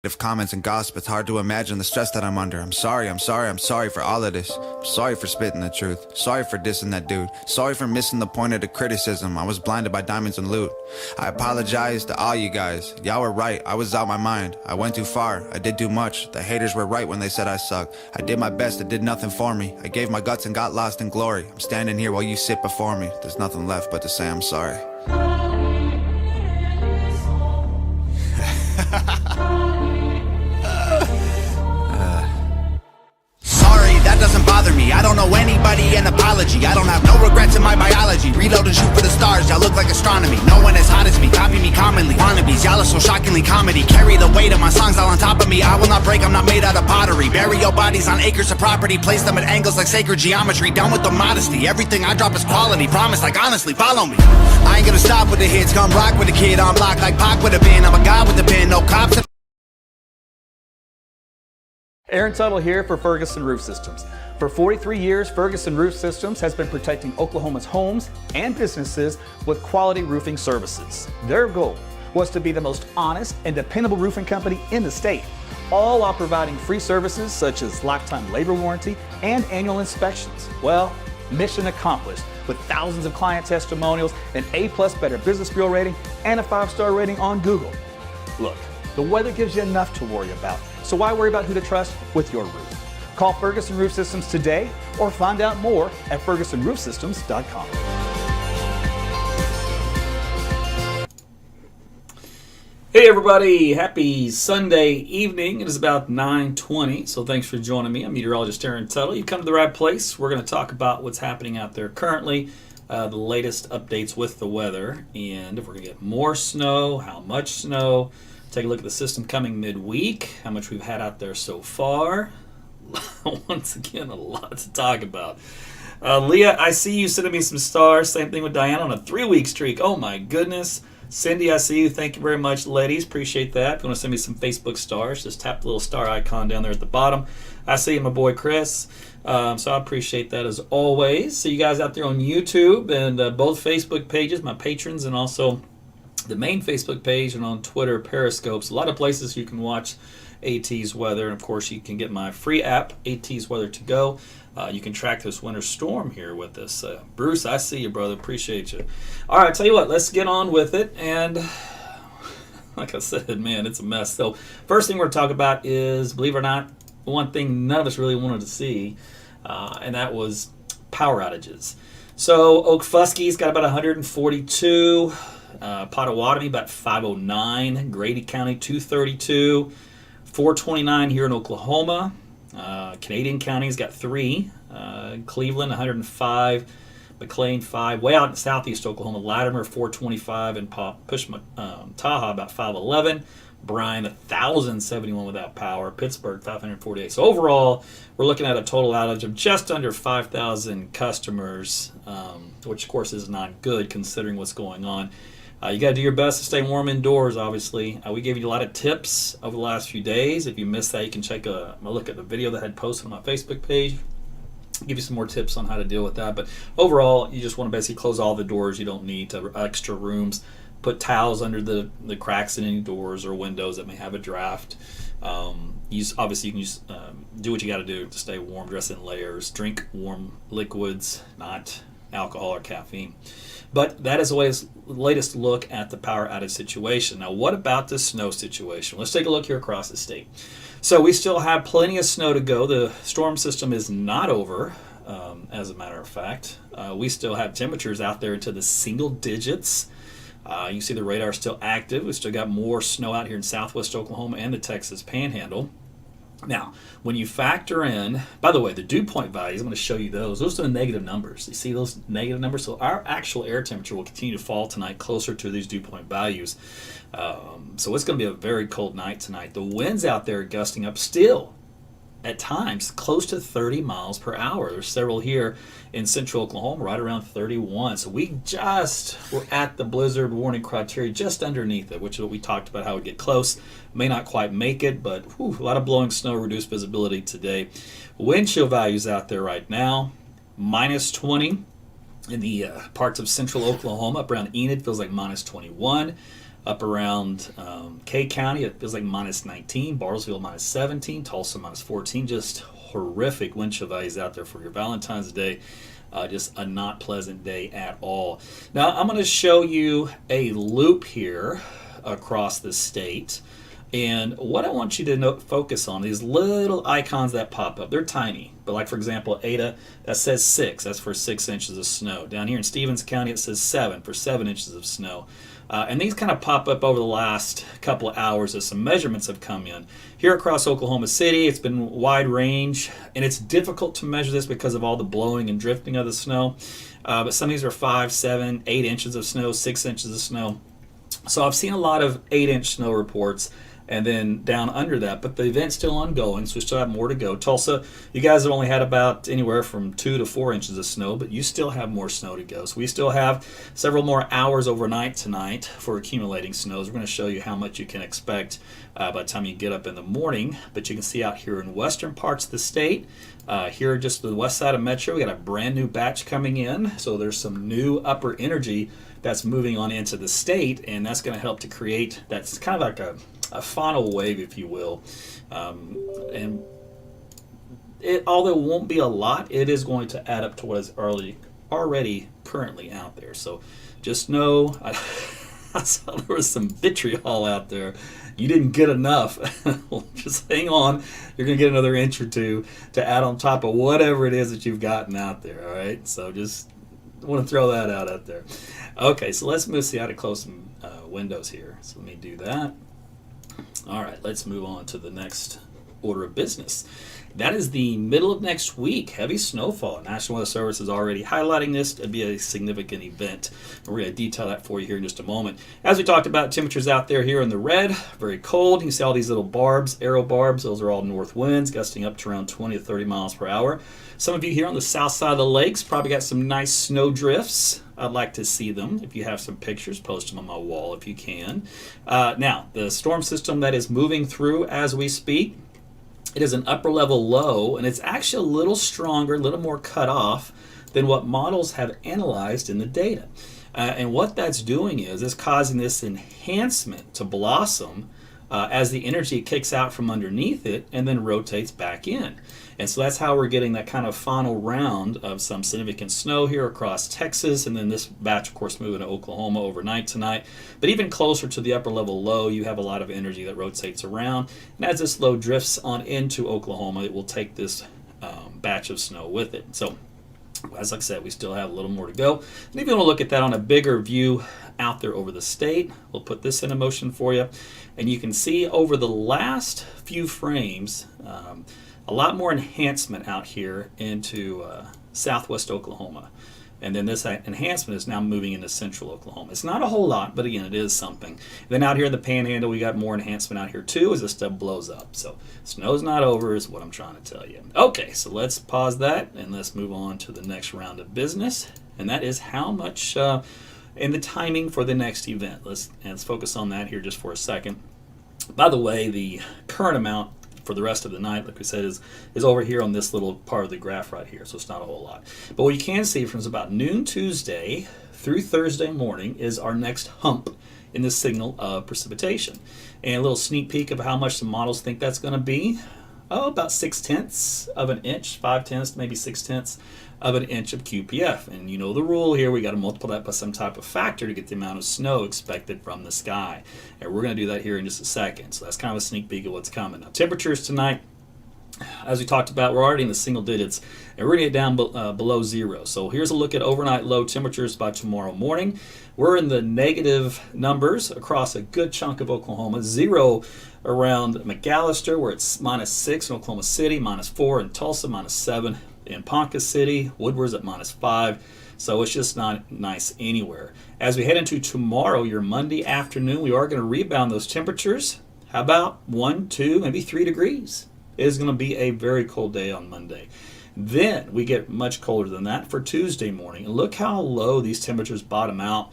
Comments and gossip, it's hard to imagine the stress that I'm under. I'm sorry for all of this. I'm sorry for spitting the truth. Sorry for dissing that dude. Sorry for missing the point of the criticism. I was blinded by diamonds and loot. I apologize to all you guys. Y'all were right, I was out my mind. I went too far, I did too much. The haters were right when they said I suck. I did my best, it did nothing for me. I gave my guts and got lost in glory. I'm standing here while you sit before me. There's nothing left but to say I'm sorry. That doesn't bother me. I don't know anybody, an apology. I don't have no regrets in my biology. Reload and shoot for the stars, y'all look like astronomy. No one as hot as me, copy me commonly. Wannabes, y'all are so shockingly comedy. Carry the weight of my songs all on top of me. I will not break, I'm not made out of pottery. Bury your bodies on acres of property. Place them at angles like sacred geometry. Down with the modesty, everything I drop is quality. Promise, like honestly, follow me. I ain't gonna stop with the hits, come rock with the kid on block like Pac with a pin. I'm a god with the pen, no cops. Aaron Tuttle here for Ferguson Roof Systems. For 43 years, Ferguson Roof Systems has been protecting Oklahoma's homes and businesses with quality roofing services. Their goal was to be the most honest and dependable roofing company in the state, all while providing free services such as lifetime labor warranty and annual inspections. Well, mission accomplished with thousands of client testimonials, an A+ Better Business Bureau rating, and a 5-star rating on Google. Look, the weather gives you enough to worry about, so why worry about who to trust with your roof? Call Ferguson Roof Systems today or find out more at fergusonroofsystems.com. Hey everybody, happy Sunday evening. It is about 9:20, so thanks for joining me. I'm Meteorologist Aaron Tuttle. You come to the right place. We're going to talk about what's happening out there currently, the latest updates with the weather, and if we're going to get more snow, how much snow. Take a look at the system coming midweek, how much we've had out there so far. Once again, a lot to talk about. Leah, I see you sending me some stars. Same thing with Diana on a 3-week streak. Oh my goodness. Cindy, I see you. Thank you very much, ladies. Appreciate that. If you want to send me some Facebook stars, just tap the little star icon down there at the bottom. I see you, my boy Chris. So I appreciate that as always. See you guys out there on YouTube and both Facebook pages, my patrons, and also the main Facebook page, and on Twitter, Periscopes. A lot of places you can watch AT's weather, and of course you can get my free app, AT's Weather to Go. You can track this winter storm here with us. Bruce, I see you, brother. Appreciate you. All right, tell you what, let's get on with it. And like I said, man, it's a mess. So first thing we're going to talk about is, believe it or not, one thing none of us really wanted to see, and that was power outages. So Okfuskie's got about 142. Pottawatomie about 509, Grady County 232, 429 here in Oklahoma. Canadian County's got 3, Cleveland 105, McLean 5, way out in southeast Oklahoma, Latimer 425, and Taha about 511, Bryan 1,071 without power, Pittsburgh 548. So overall, we're looking at a total outage of just under 5,000 customers, which of course is not good considering what's going on. You got to do your best to stay warm indoors, obviously. We gave you a lot of tips over the last few days. If you missed that, you can check a look at the video that I had posted on my Facebook page. Give you some more tips on how to deal with that. But overall, you just want to basically close all the doors you don't need to extra rooms. Put towels under the cracks in any doors or windows that may have a draft. Obviously, you can use, do what you got to do to stay warm. Dress in layers. Drink warm liquids, not alcohol or caffeine. But that is the latest look at the power outage situation. Now, what about the snow situation? Let's take a look here across the state. So we still have plenty of snow to go. The storm system is not over, as a matter of fact. We still have temperatures out there into the single digits. You see the radar still active. We still got more snow out here in southwest Oklahoma and the Texas Panhandle. Now, when you factor in, by the way, the dew point values, I'm going to show you those. Those are the negative numbers. You see those negative numbers? So our actual air temperature will continue to fall tonight closer to these dew point values. So it's going to be a very cold night tonight. The winds out there are gusting up still at times close to 30 miles per hour. There's several here in central Oklahoma, right around 31. So we just were at the blizzard warning criteria, just underneath it, which is what we talked about, how it would get close. May not quite make it, but a lot of blowing snow, reduced visibility today. Wind chill values out there right now, minus 20 in the parts of central Oklahoma. Up around Enid feels like minus 21. Up around K County, it feels like minus 19. Bartlesville minus 17. Tulsa minus 14. Just horrific wind chill values out there for your Valentine's Day. Just a not pleasant day at all. Now I'm going to show you a loop here across the state. And what I want you to focus on, these little icons that pop up. They're tiny, but like for example, Ada, that says 6. That's for 6 inches of snow. Down here in Stevens County, it says 7 for 7 inches of snow. And these kind of pop up over the last couple of hours as some measurements have come in. Here across Oklahoma City, it's been wide range, and it's difficult to measure this because of all the blowing and drifting of the snow. But some of these are 5, 7, 8 inches of snow, 6 inches of snow. So I've seen a lot of 8-inch snow reports, and then down under that, but the event's still ongoing, so we still have more to go. Tulsa, you guys have only had about anywhere from 2 to 4 inches of snow, but you still have more snow to go. So we still have several more hours overnight tonight for accumulating snows. We're going to show you how much you can expect by the time you get up in the morning. But you can see out here in western parts of the state, here just the west side of Metro, we got a brand new batch coming in. So there's some new upper energy that's moving on into the state, and that's going to help to create, that's kind of like a funnel wave, if you will. And although it won't be a lot, it is going to add up to what is already currently out there. So just know, I saw there was some vitriol out there. You didn't get enough. Just hang on. You're going to get another inch or two to add on top of whatever it is that you've gotten out there. All right. So just want to throw that out there. Okay. So let's move, see how to close some windows here. So let me do that. All right, let's move on to the next order of business. That is the middle of next week, heavy snowfall. National Weather Service is already highlighting this to be a significant event. We're going to detail that for you here in just a moment. As we talked about, temperatures out there here in the red, very cold. You can see all these little barbs, arrow barbs. Those are all north winds, gusting up to around 20 to 30 miles per hour. Some of you here on the south side of the lakes probably got some nice snow drifts. I'd like to see them. If you have some pictures, post them on my wall if you can. Now, the storm system that is moving through as we speak, it is an upper level low, and it's actually a little stronger, a little more cut off than what models have analyzed in the data. And what that's doing is it's causing this enhancement to blossom as the energy kicks out from underneath it and then rotates back in. And so that's how we're getting that kind of final round of some significant snow here across Texas, and then this batch, of course, moving to Oklahoma overnight tonight. But even closer to the upper level low, you have a lot of energy that rotates around. And as this low drifts on into Oklahoma, it will take this batch of snow with it. So, as I said, we still have a little more to go. And if you want to look at that on a bigger view out there over the state, we'll put this into motion for you. And you can see over the last few frames, a lot more enhancement out here into southwest Oklahoma. And then this enhancement is now moving into central Oklahoma. It's not a whole lot, but again, it is something. And then out here in the Panhandle, we got more enhancement out here too as this stuff blows up. So snow's not over is what I'm trying to tell you. Okay, so let's pause that and let's move on to the next round of business. And that is how much and the timing for the next event. Let's focus on that here just for a second. By the way, the current amount for the rest of the night, like we said, is over here on this little part of the graph right here, so it's not a whole lot. But what you can see from about noon Tuesday through Thursday morning is our next hump in the signal of precipitation. And a little sneak peek of how much the models think that's going to be. About 6/10 of an inch, 5/10, maybe 6/10 of an inch of QPF. And you know the rule here, we got to multiply that by some type of factor to get the amount of snow expected from the sky. And we're going to do that here in just a second. So that's kind of a sneak peek of what's coming. Now, temperatures tonight, as we talked about, we're already in the single digits, and we're going to get down below zero. So here's a look at overnight low temperatures by tomorrow morning. We're in the negative numbers across a good chunk of Oklahoma. 0 around McAllister, where it's -6 in Oklahoma City, -4 in Tulsa, -7 in Ponca City. Woodward's at -5. So it's just not nice anywhere. As we head into tomorrow, your Monday afternoon, we are going to rebound those temperatures. How about 1, 2, maybe 3 degrees? It is going to be a very cold day on Monday. Then we get much colder than that for Tuesday morning. And look how low these temperatures bottom out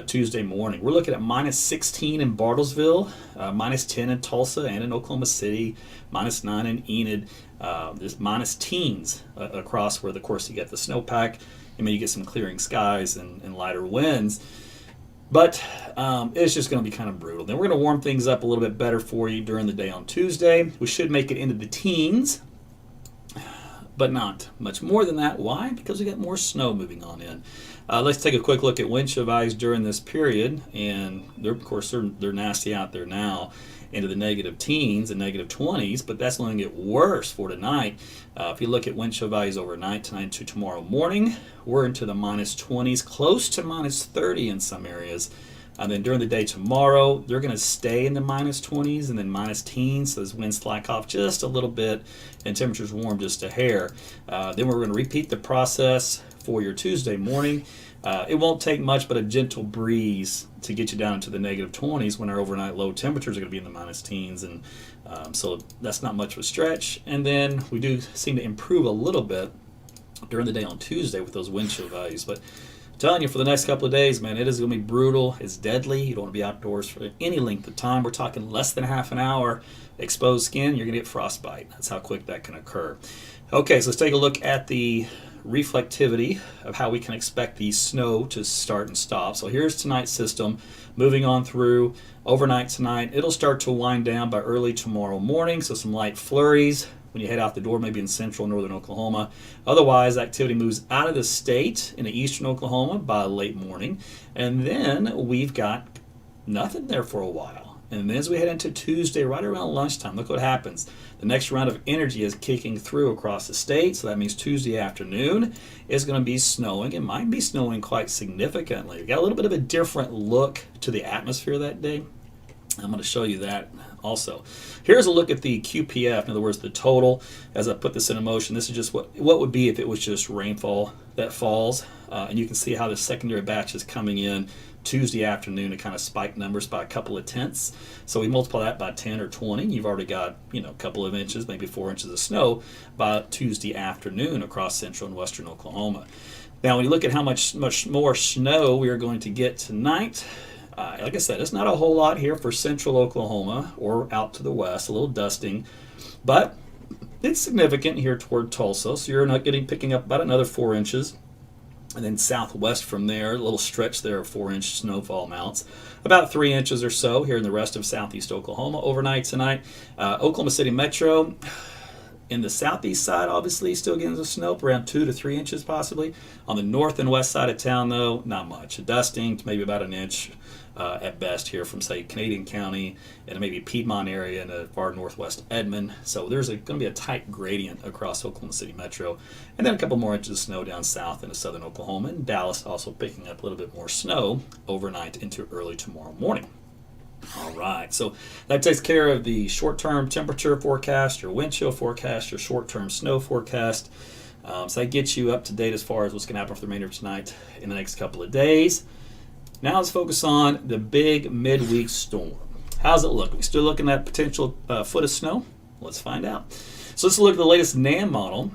Tuesday morning. We're looking at -16 in Bartlesville, -10 in Tulsa and in Oklahoma City, -9 in Enid. There's minus teens across where, of course, you get the snowpack. You get some clearing skies and lighter winds. But it's just going to be kind of brutal. Then we're going to warm things up a little bit better for you during the day on Tuesday. We should make it into the teens, but not much more than that. Why? Because we got more snow moving on in. Let's take a quick look at wind chill values during this period, and of course they're nasty out there now, into the negative teens and negative 20s, but that's going to get worse for tonight. If you look at wind chill values overnight, tonight to tomorrow morning, we're into the minus 20s, close to minus 30 in some areas. And then during the day tomorrow, they're going to stay in the minus 20s and then minus teens, so those winds slack off just a little bit and temperatures warm just a hair. Then we're going to repeat the process for your Tuesday morning. It won't take much but a gentle breeze to get you down into the negative 20s when our overnight low temperatures are going to be in the minus teens, and so that's not much of a stretch. And then we do seem to improve a little bit during the day on Tuesday with those wind chill values. But I'm telling you, for the next couple of days, man, it is going to be brutal. It's deadly. You don't want to be outdoors for any length of time. We're talking less than half an hour. Exposed skin, you're going to get frostbite. That's how quick that can occur. Okay, so let's take a look at the reflectivity of how we can expect the snow to start and stop. So here's tonight's system moving on through overnight tonight. It'll start to wind down by early tomorrow morning, so some light flurries when you head out the door, maybe in central northern Oklahoma. Otherwise, activity moves out of the state into eastern Oklahoma by late morning, and then we've got nothing there for a while. And then as we head into Tuesday, right around lunchtime, look what happens. The next round of energy is kicking through across the state, so that means Tuesday afternoon is going to be snowing. It might be snowing quite significantly. We've got a little bit of a different look to the atmosphere that day. I'm going to show you that also. Here's a look at the QPF, in other words, the total. As I put this into motion, this is just what would be if it was just rainfall that falls. And you can see how the secondary batch is coming in Tuesday afternoon to kind of spike numbers by a couple of tenths. So we multiply that by 10 or 20. You've already got, a couple of inches, maybe 4 inches of snow by Tuesday afternoon across central and western Oklahoma. Now, when you look at how much more snow we are going to get tonight, like I said, it's not a whole lot here for central Oklahoma or out to the west, a little dusting, but it's significant here toward Tulsa. So you're picking up about another 4 inches. And then southwest from there, a little stretch there of 4-inch snowfall amounts. About 3 inches or so here in the rest of southeast Oklahoma overnight tonight. Oklahoma City Metro, in the southeast side, obviously, still getting some snow, around 2 to 3 inches possibly. On the north and west side of town, though, not much. A dusting, maybe about an inch at best here from, say, Canadian County and maybe Piedmont area and the far northwest Edmond. So there's going to be a tight gradient across Oklahoma City Metro. And then a couple more inches of snow down south into southern Oklahoma. And Dallas also picking up a little bit more snow overnight into early tomorrow morning. All right, so that takes care of the short-term temperature forecast, your wind chill forecast, your short-term snow forecast. So that gets you up to date as far as what's going to happen for the remainder of tonight in the next couple of days. Now let's focus on the big midweek storm. How's it look? We still looking at potential foot of snow? Let's find out. So let's look at the latest NAM model.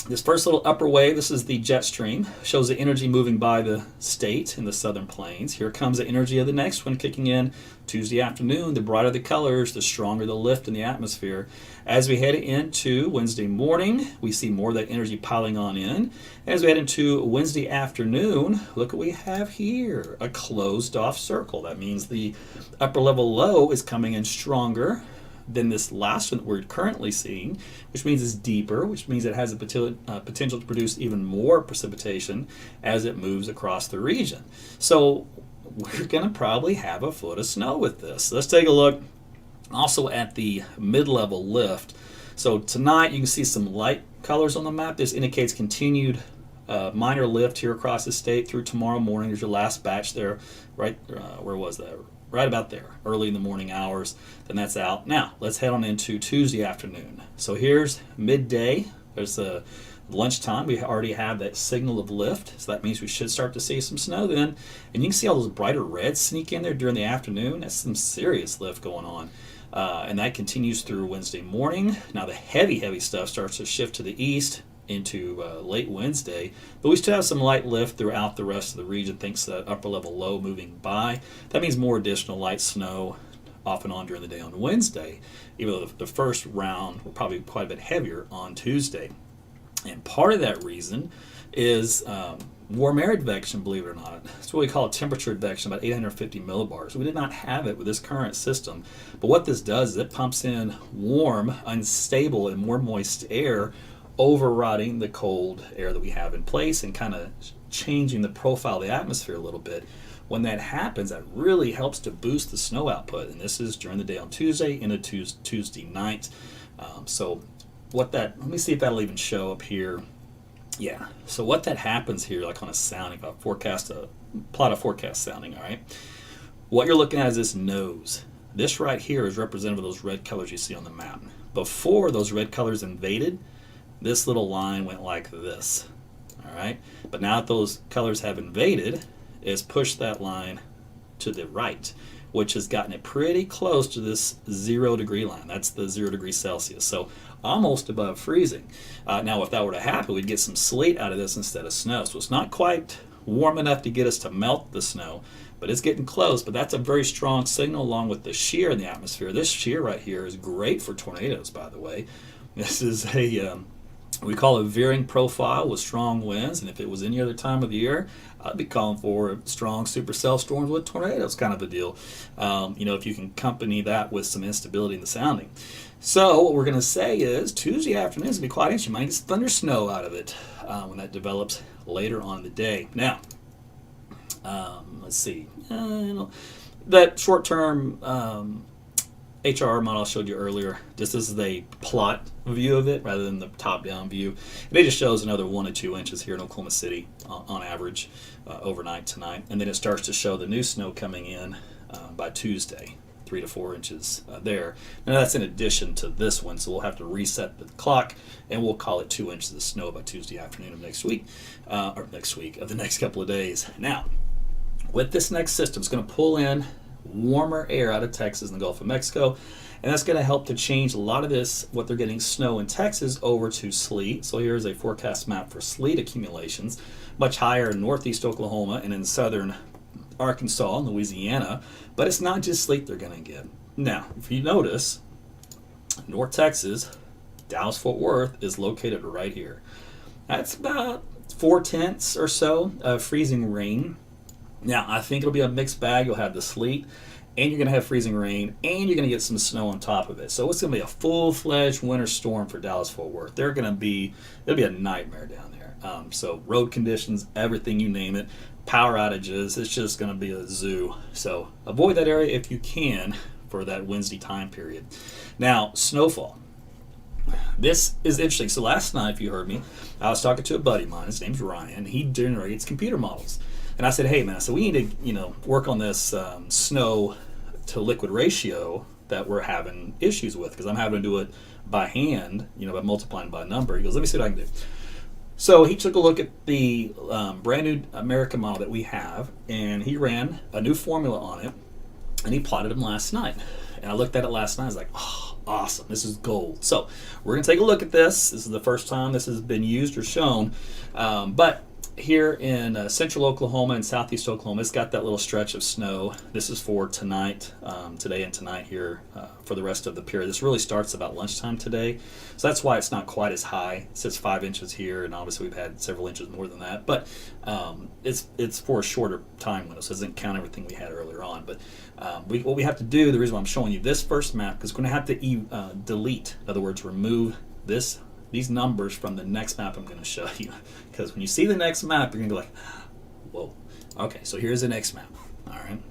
This first little upper wave, this is the jet stream, shows the energy moving by the state in the southern plains. Here comes the energy of the next one kicking in Tuesday afternoon. The brighter the colors, the stronger the lift in the atmosphere. As we head into Wednesday morning, we see more of that energy piling on in. As we head into Wednesday afternoon, look what we have here, a closed off circle. That means the upper level low is coming in stronger than this last one that we're currently seeing, which means it's deeper, which means it has a potential to produce even more precipitation as it moves across the region. So we're going to probably have a foot of snow with this. So let's take a look also at the mid-level lift. So tonight you can see some light colors on the map. This indicates continued minor lift here across the state through tomorrow morning. There's your last batch there, right? Where was that? Right about there, early in the morning hours. Then that's out. Now, let's head on into Tuesday afternoon. So here's midday. There's a lunchtime. We already have that signal of lift, so that means we should start to see some snow then. And you can see all those brighter reds sneak in there during the afternoon. That's some serious lift going on. And that continues through Wednesday morning. Now, the heavy stuff starts to shift to the east into late Wednesday, but we still have some light lift throughout the rest of the region thanks to that upper level low moving by. That means more additional light snow off and on during the day on Wednesday, even though the first round will probably be quite a bit heavier on Tuesday. And part of that reason is warm air advection, believe it or not. It's what we call a temperature advection, about 850 millibars. We did not have it with this current system. But what this does is it pumps in warm, unstable, and more moist air, overriding the cold air that we have in place and kind of changing the profile of the atmosphere a little bit. When that happens, that really helps to boost the snow output. And this is during the day on Tuesday into Tuesday night. Let me see if that'll even show up here. Yeah, so what that happens here, like on a sounding, plot a forecast sounding, all right? What you're looking at is this nose. This right here is representative of those red colors you see on the map. Before those red colors invaded, this little line went like this, all right? But now that those colors have invaded, it's pushed that line to the right, which has gotten it pretty close to this 0 degree line. That's the 0 degrees Celsius, so almost above freezing. Now, if that were to happen, we'd get some sleet out of this instead of snow. So it's not quite warm enough to get us to melt the snow, but it's getting close. But that's a very strong signal along with the shear in the atmosphere. This shear right here is great for tornadoes, by the way. This is we call it a veering profile with strong winds, and if it was any other time of the year, I'd be calling for strong supercell storms with tornadoes kind of a deal. If you can accompany that with some instability in the sounding. So what we're going to say is Tuesday afternoon is going to be quite interesting. You might get some thunder snow out of it when that develops later on in the day. Now, let's see. That short-term HR model I showed you earlier, this is a plot view of it rather than the top-down view. And it just shows another 1 to 2 inches here in Oklahoma City on average overnight tonight. And then it starts to show the new snow coming in by Tuesday, 3 to 4 inches there. Now that's in addition to this one, so we'll have to reset the clock, and we'll call it 2 inches of snow by Tuesday afternoon of next week, of the next couple of days. Now, with this next system, it's going to pull in warmer air out of Texas and the Gulf of Mexico, and that's going to help to change a lot of this, what they're getting snow in Texas, over to sleet. So here's a forecast map for sleet accumulations, much higher in northeast Oklahoma and in southern Arkansas and Louisiana, but it's not just sleet they're going to get. Now, if you notice, North Texas, Dallas-Fort Worth is located right here. That's about 4/10 or so of freezing rain. Now, I think it'll be a mixed bag. You'll have the sleet, and you're going to have freezing rain, and you're going to get some snow on top of it. So it's going to be a full-fledged winter storm for Dallas-Fort Worth. It'll be a nightmare down there. So road conditions, everything, you name it, power outages, it's just going to be a zoo. So avoid that area if you can for that Wednesday time period. Now, snowfall. This is interesting. So last night, if you heard me, I was talking to a buddy of mine. His name's Ryan. He generates computer models. And I said, hey, man, so we need to, work on this snow to liquid ratio that we're having issues with, because I'm having to do it by hand, by multiplying by a number. He goes, let me see what I can do. So he took a look at the brand new American model that we have, and he ran a new formula on it, and he plotted them last night. And I looked at it last night. I was like, oh, awesome. This is gold. So we're going to take a look at this. This is the first time this has been used or shown. But here in central Oklahoma and southeast Oklahoma, it's got that little stretch of snow. This is for tonight, today and tonight here for the rest of the period. This really starts about lunchtime today, so that's why it's not quite as high. It says 5 inches here, and obviously we've had several inches more than that, but it's for a shorter time window, so it doesn't count everything we had earlier on. But what we have to do, the reason why I'm showing you this first map, because we're going to have to delete, in other words, remove these numbers from the next map I'm going to show you. Because when you see the next map, you're going to go like, whoa. Okay, so here's the next map. All right.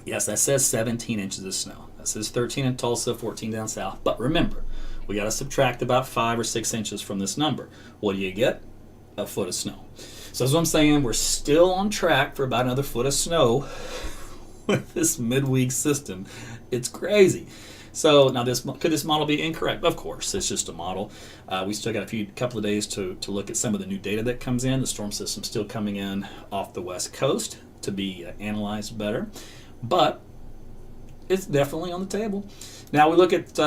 Yes, that says 17 inches of snow. That says 13 in Tulsa, 14 down south. But remember, we got to subtract about 5 or 6 inches from this number. What do you get? A foot of snow. So that's what I'm saying. We're still on track for about another foot of snow with this midweek system. It's crazy. So now, could this model be incorrect? Of course, it's just a model. We still got a couple of days to look at some of the new data that comes in. The storm system's still coming in off the west coast to be analyzed better, but it's definitely on the table. Now we look at.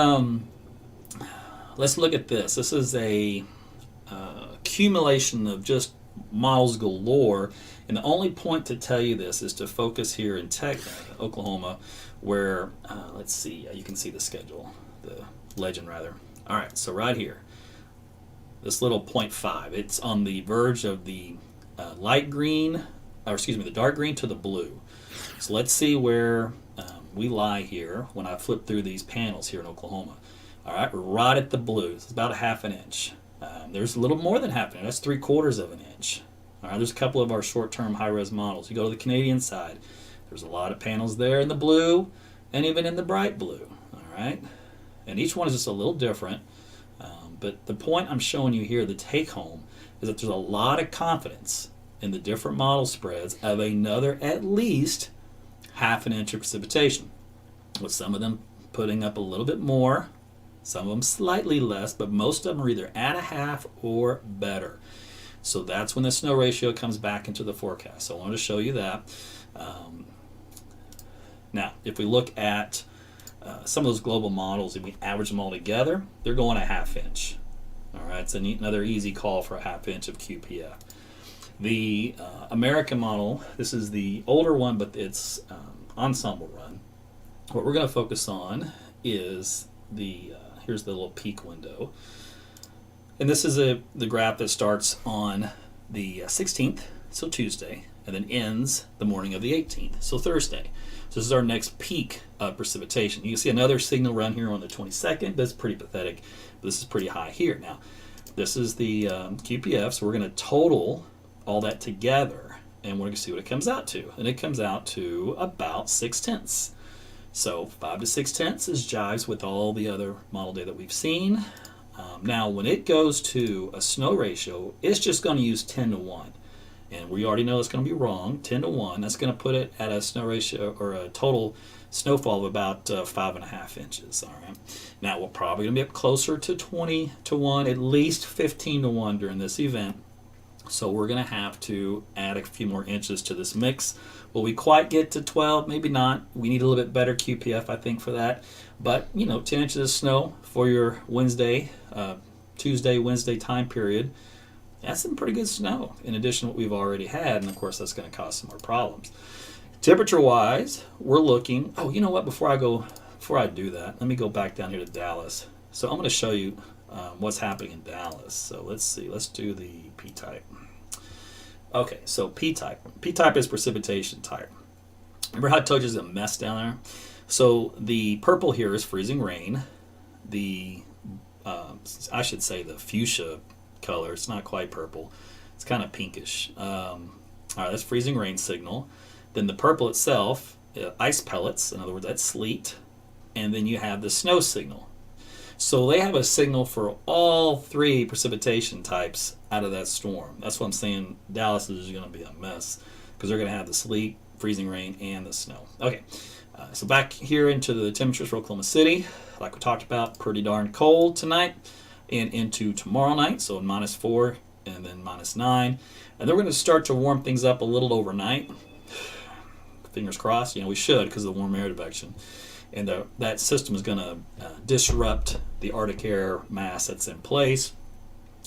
Let's look at this. This is a accumulation of just models galore, and the only point to tell you this is to focus here in Oklahoma, where let's see, you can see the schedule, the legend rather. All right, so right here, this little 0.5, it's on the verge of the light green, or excuse me, the dark green to the blue. So let's see where we lie here when I flip through these panels here in Oklahoma. All right, we're right at the blue. It's about a half an inch. There's a little more than half an inch. That's 3/4 of an inch. All right, there's a couple of our short-term high-res models. You go to the Canadian side. There's a lot of panels there in the blue and even in the bright blue. All right, and each one is just a little different. But the point I'm showing you here, the take-home, is that there's a lot of confidence in the different model spreads of another at least half an inch of precipitation, with some of them putting up a little bit more, some of them slightly less, but most of them are either at a half or better. So that's when the snow ratio comes back into the forecast. So I wanted to show you that. Now, if we look at some of those global models and we average them all together, they're going a half inch. All right, it's another easy call for a half inch of QPF. The American model, this is the older one, but it's ensemble run. What we're going to focus on is here's the little peak window. And this is the graph that starts on the 16th, so Tuesday, and then ends the morning of the 18th, so Thursday. So this is our next peak of precipitation. You can see another signal run here on the 22nd. That's pretty pathetic, but this is pretty high here. Now, this is the QPF, so we're going to total all that together, and we're going to see what it comes out to. And it comes out to about 6/10. So 5 to 6/10 is jives with all the other model data that we've seen. Now, when it goes to a snow ratio, it's just going to use 10 to 1. And we already know it's going to be wrong, 10 to 1. That's going to put it at a snow ratio or a total snowfall of about 5.5 inches. All right. Now, we're probably going to be up closer to 20 to 1, at least 15 to 1 during this event. So we're going to have to add a few more inches to this mix. Will we quite get to 12? Maybe not. We need a little bit better QPF, I think, for that. But, 10 inches of snow for your Tuesday, Wednesday time period, that's some pretty good snow in addition to what we've already had. And, of course, that's going to cause some more problems. Temperature-wise, we're looking... Oh, you know what? Before I do that, let me go back down here to Dallas. So I'm going to show you what's happening in Dallas. So let's see. Let's do the P-type. Okay, so P-type. P-type is precipitation type. Remember how I told you there's a mess down there? So the purple here is freezing rain. The, I should say the fuchsia color, it's not quite purple. It's kind of pinkish. All right, that's freezing rain signal. Then the purple itself, ice pellets, in other words, that's sleet. And then you have the snow signal. So they have a signal for all three precipitation types out of that storm. That's what I'm saying. Dallas is going to be a mess because they're going to have the sleet, freezing rain, and the snow. Okay, so back here into the temperatures for Oklahoma City. Like we talked about, pretty darn cold tonight and into tomorrow night. So -4 and then -9. And then we're going to start to warm things up a little overnight. Fingers crossed. We should because of the warm air advection. And that system is going to disrupt the Arctic air mass that's in place.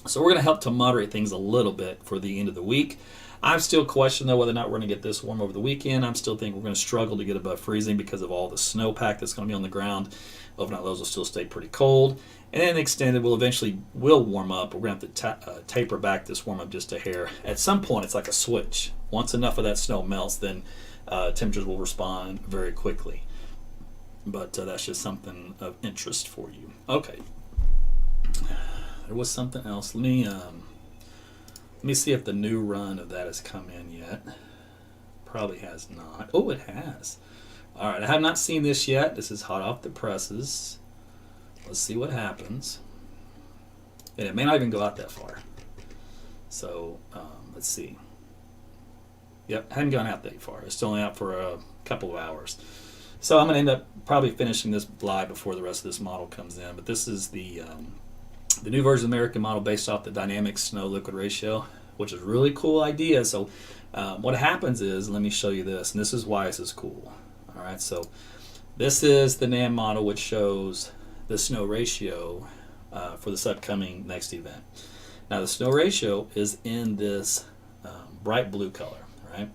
So we're going to help to moderate things a little bit for the end of the week. I'm still questioning, though, whether or not we're going to get this warm over the weekend. I'm still thinking we're going to struggle to get above freezing because of all the snowpack that's going to be on the ground. Overnight lows will still stay pretty cold. And then extended will eventually warm up. We're going to have to taper back this warm up just a hair. At some point, it's like a switch. Once enough of that snow melts, then temperatures will respond very quickly. But that's just something of interest for you. Okay. There was something else. Let me see if the new run of that has come in yet. Probably has not. Oh, it has. All right. I have not seen this yet. This is hot off the presses. Let's see what happens. And it may not even go out that far. So let's see. Yep, hadn't gone out that far. It's still only out for a couple of hours. So I'm going to end up probably finishing this live before the rest of this model comes in. But this is the new version of the American model based off the dynamic snow-liquid ratio, which is a really cool idea. So what happens is, let me show you this, and this is why this is cool. All right, so this is the NAM model, which shows the snow ratio for this upcoming next event. Now, the snow ratio is in this bright blue color, all right?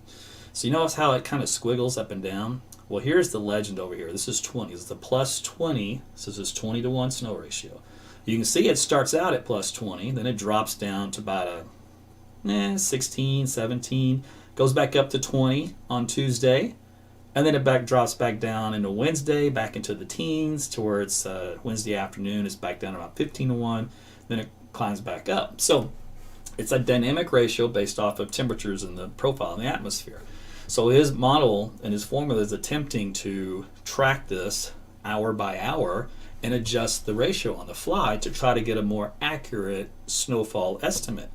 So you notice how it kind of squiggles up and down? Well, here's the legend over here. This is 20. This is the +20. So this is 20 to 1 snow ratio. You can see it starts out at +20, then it drops down to about a 16, 17, goes back up to 20 on Tuesday, and then it drops back down into Wednesday, back into the teens, to where it's Wednesday afternoon, it's back down about 15 to 1, then it climbs back up. So it's a dynamic ratio based off of temperatures in the profile in the atmosphere. So his model and his formula is attempting to track this hour by hour and adjust the ratio on the fly to try to get a more accurate snowfall estimate.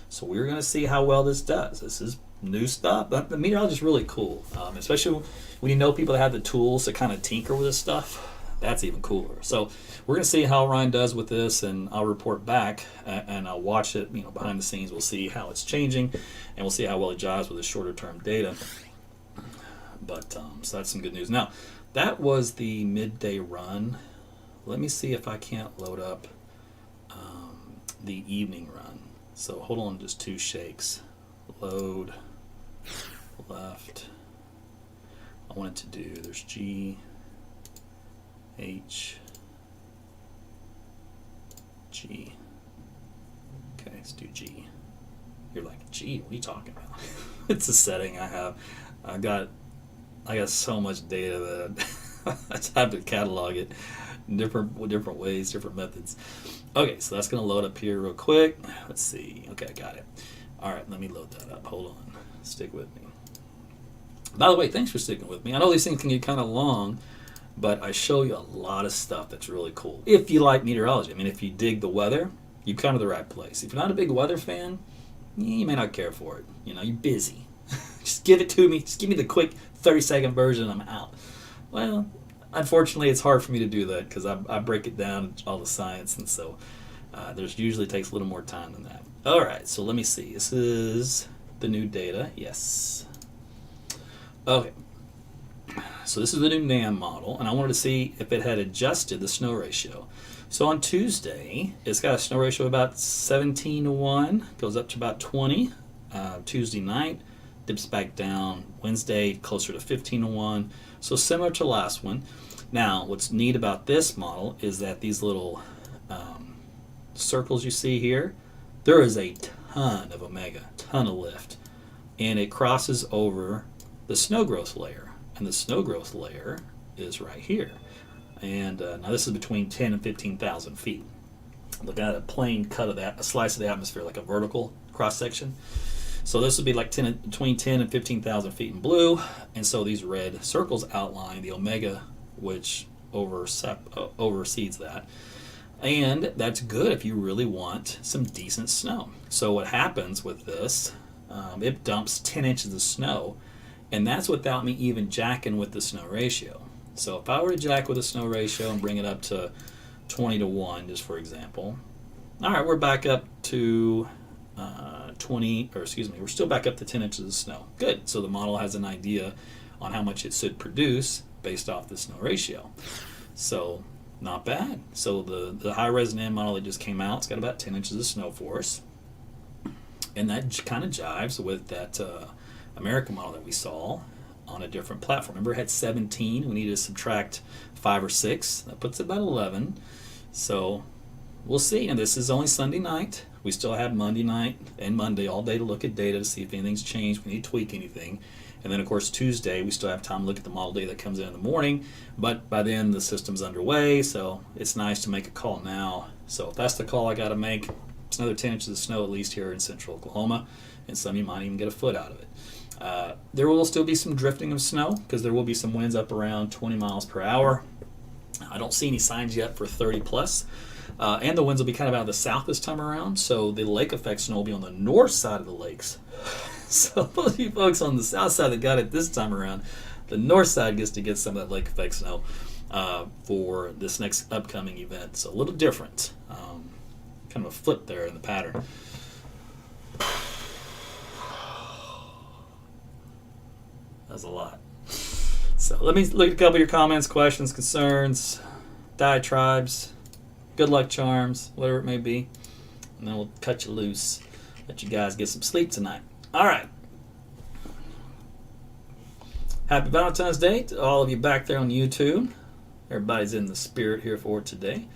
So we're going to see how well this does. This is new stuff. The meteorologist is really cool, especially when you know people that have the tools to kind of tinker with this stuff. That's even cooler. So we're going to see how Ryan does with this, and I'll report back, and I'll watch it, behind the scenes. We'll see how it's changing, and we'll see how well it jives with the shorter term data. But so that's some good news. Now, that was the midday run. Let me see if I can't load up the evening run. So hold on, just 2 shakes. Load, left. I want it to do, there's G, H, G. Okay, let's do G. You're like, G, what are you talking about? It's a setting I have. I got so much data that I have to catalog it in different ways, different methods. Okay, so that's going to load up here real quick. Let's see. Okay, I got it. All right, let me load that up. Hold on. Stick with me. By the way, thanks for sticking with me. I know these things can get kind of long, but I show you a lot of stuff that's really cool. If you like meteorology, if you dig the weather, you've come to the right place. If you're not a big weather fan, you may not care for it. You're busy. Just give it to me. Just give me the quick 30-second version and I'm out. Well, unfortunately, it's hard for me to do that because I break it down, all the science, and so there's usually takes a little more time than that. All right, so let me see. This is the new data. Yes. Okay. So this is the new NAM model, and I wanted to see if it had adjusted the snow ratio. So on Tuesday, it's got a snow ratio of about 17 to 1, goes up to about 20. Tuesday night, dips back down. Wednesday, closer to 15 to 1. So similar to last one. Now, what's neat about this model is that these little circles you see here, there is a ton of omega, ton of lift, and it crosses over the snow growth layer, and the snow growth layer is right here. And now this is between 10 and 15,000 feet. Looking at a plain cut of that, a slice of the atmosphere, like a vertical cross section. So this would be like between 10 and 15,000 feet in blue, and so these red circles outline the omega, which oversees that. And that's good if you really want some decent snow. So what happens with this, it dumps 10 inches of snow, and that's without me even jacking with the snow ratio. So if I were to jack with the snow ratio and bring it up to 20 to 1, just for example, all right, we're back up to we're still back up to 10 inches of snow. Good. So the model has an idea on how much it should produce based off the snow ratio. So not bad. So the high-res NAM model that just came out, it's got about 10 inches of snow for us. And that kind of jives with that American model that we saw on a different platform. Remember, it had 17. We needed to subtract 5 or 6. That puts it about 11. So we'll see. And this is only Sunday night. We still have Monday night and Monday all day to look at data to see if anything's changed, if we need to tweak anything. And then, of course, Tuesday, we still have time to look at the model data that comes in the morning. But by then, the system's underway, so it's nice to make a call now. So if that's the call I got to make, it's another 10 inches of snow at least here in central Oklahoma, and some of you might even get a foot out of it. There will still be some drifting of snow because there will be some winds up around 20 miles per hour. I don't see any signs yet for 30 plus. And the winds will be kind of out of the south this time around, so the lake effect snow will be on the north side of the lakes. So those of you folks on the south side that got it this time around, the north side gets to get some of that lake effect snow for this next upcoming event. So a little different. Kind of a flip there in the pattern. That's a lot. So let me look at a couple of your comments, questions, concerns, diatribes, good luck charms, whatever it may be. And then we'll cut you loose. Let you guys get some sleep tonight. All right. Happy Valentine's Day to all of you back there on YouTube. Everybody's in the spirit here for today.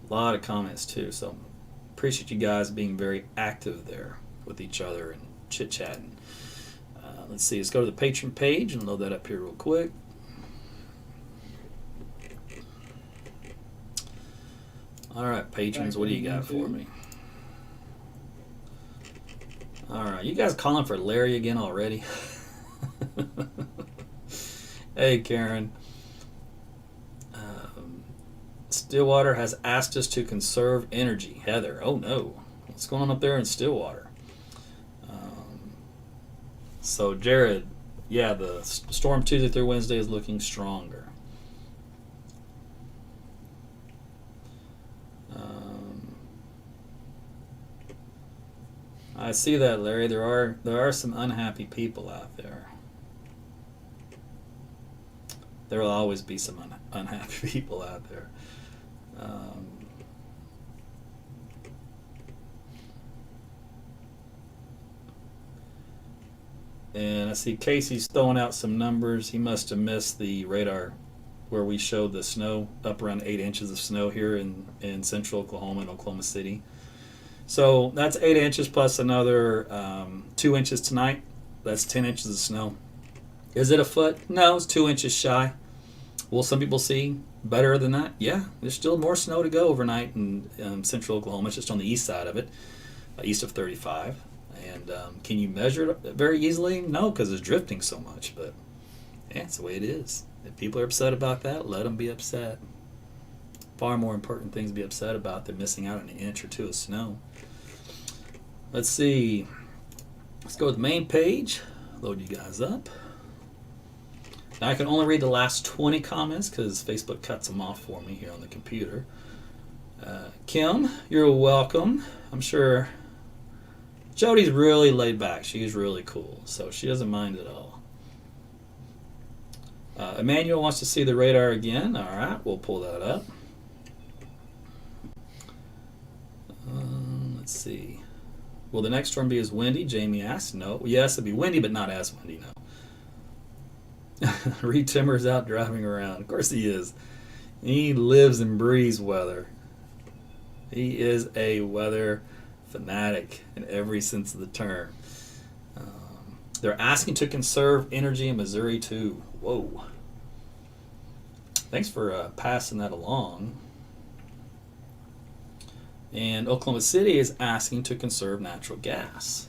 A lot of comments too, so Appreciate you guys being very active there with each other and chit-chatting. Let's see. Let's go to the patron page and load that up here real quick. All right, patrons, what do you got for me? All right, you guys calling for Larry again already? Hey, Karen. Stillwater has asked us to conserve energy. Heather, oh no. What's going on up there in Stillwater? So, Jared, yeah, the storm Tuesday through Wednesday is looking stronger. I see that, Larry. There are some unhappy people out there. There will always be some unhappy people out there. And I see Casey's throwing out some numbers. He must have missed the radar where we showed the snow, up around 8 inches of snow here in central Oklahoma and Oklahoma City. So that's 8 inches plus another 2 inches tonight. That's 10 inches of snow. Is it a foot? No, it's 2 inches shy. Will some people see better than that? Yeah, there's still more snow to go overnight in central Oklahoma. It's just on the east side of it, east of 35. And can you measure it very easily? No, because it's drifting so much. But yeah, it's the way it is. If people are upset about that, let them be upset. Far more important things to be upset about than missing out on an inch or two of snow. Let's see. Let's go to the main page. Load you guys up. Now I can only read the last 20 comments because Facebook cuts them off for me here on the computer. Kim, you're welcome. I'm sure Jody's really laid back. She's really cool, so she doesn't mind at all. Emmanuel wants to see the radar again. All right, we'll pull that up. Let's see. Will the next storm be as windy? Jamie asked. No. Yes, it'll be windy, but not as windy, no. Reed Timmer's out driving around. Of course he is. He lives and breathes weather. He is a weather fanatic in every sense of the term. They're asking to conserve energy in Missouri, too. Whoa. Thanks for passing that along. And Oklahoma City is asking to conserve natural gas.